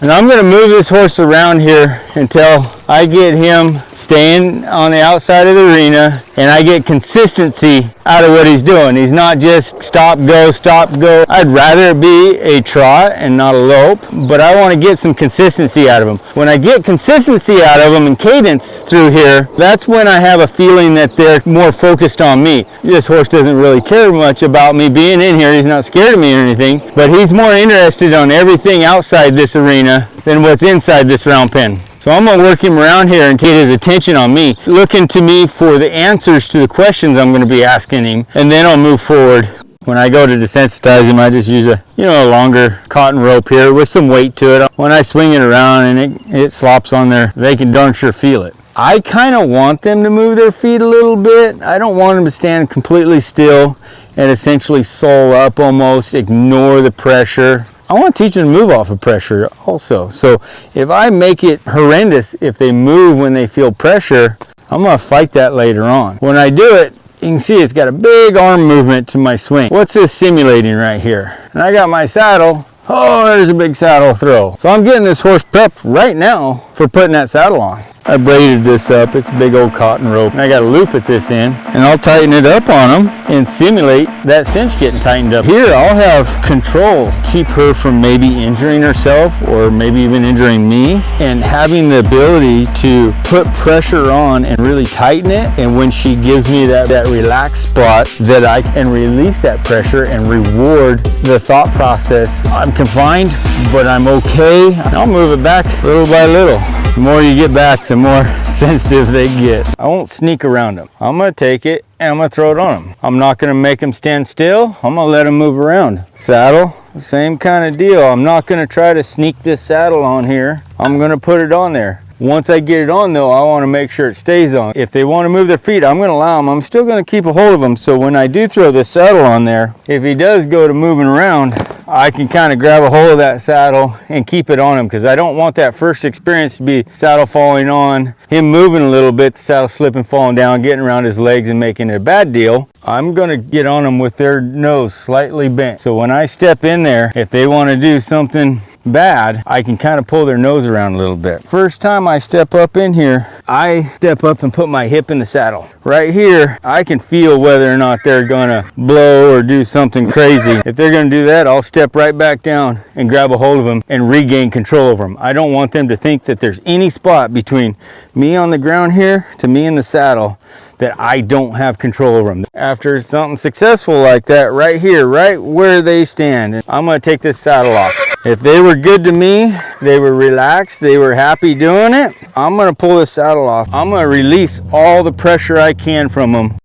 And I'm going to move this horse around here until I get him staying on the outside of the arena and I get consistency out of what he's doing. He's not just stop, go, stop, go. I'd rather it be a trot and not a lope, but I want to get some consistency out of him. When I get consistency out of him and cadence through here, that's when I have a feeling that they're more focused on me. This horse doesn't really care much about me being in here. He's not scared of me or anything, but he's more interested on everything outside this arena than what's inside this round pen. So I'm going to work him around here and get his attention on me, looking to me for the answers to the questions I'm going to be asking him, and then I'll move forward. When I go to desensitize him, I just use a longer cotton rope here with some weight to it. When I swing it around and it slops on there, they can darn sure feel it. I kind of want them to move their feet a little bit. I don't want them to stand completely still and essentially sole up almost, ignore the pressure. I want to teach them to move off of pressure also. So if I make it horrendous if they move when they feel pressure, I'm going to fight that later on. When I do it, you can see it's got a big arm movement to my swing. What's this simulating right here? And I got my saddle. Oh, there's a big saddle throw. So I'm getting this horse prepped right now for putting that saddle on. I braided this up. It's a big old cotton rope. And I got a loop at this end. And I'll tighten it up on them and simulate that cinch getting tightened up. Here, I'll have control. Keep her from maybe injuring herself or maybe even injuring me. And having the ability to put pressure on and really tighten it. And when she gives me that relaxed spot, that I can release that pressure and reward the thought process. I'm confined, but I'm okay. I'll move it back little by little. The more you get back, the more sensitive they get. I won't sneak around them. I'm going to take it and I'm going to throw it on them. I'm not going to make them stand still. I'm going to let them move around. Saddle, same kind of deal. I'm not going to try to sneak this saddle on here. I'm going to put it on there. Once I get it on though, I want to make sure it stays on. If they want to move their feet, I'm going to allow them. I'm still going to keep a hold of them. So when I do throw the saddle on there, if he does go to moving around, I can kind of grab a hold of that saddle and keep it on him, because I don't want that first experience to be saddle falling on, him moving a little bit, the saddle slipping, falling down, getting around his legs and making it a bad deal. I'm going to get on them with their nose slightly bent. So when I step in there, if they want to do something bad, I can kind of pull their nose around a little bit. First time I step up in here, I step up and put my hip in the saddle. Right here, I can feel whether or not they're gonna blow or do something crazy. If they're gonna do that, I'll step right back down and grab a hold of them and regain control over them. I don't want them to think that there's any spot between me on the ground here to me in the saddle that I don't have control over them. After something successful like that, right here, right where they stand, I'm gonna take this saddle off. If they were good to me, they were relaxed, they were happy doing it, I'm gonna pull this saddle off. I'm gonna release all the pressure I can from them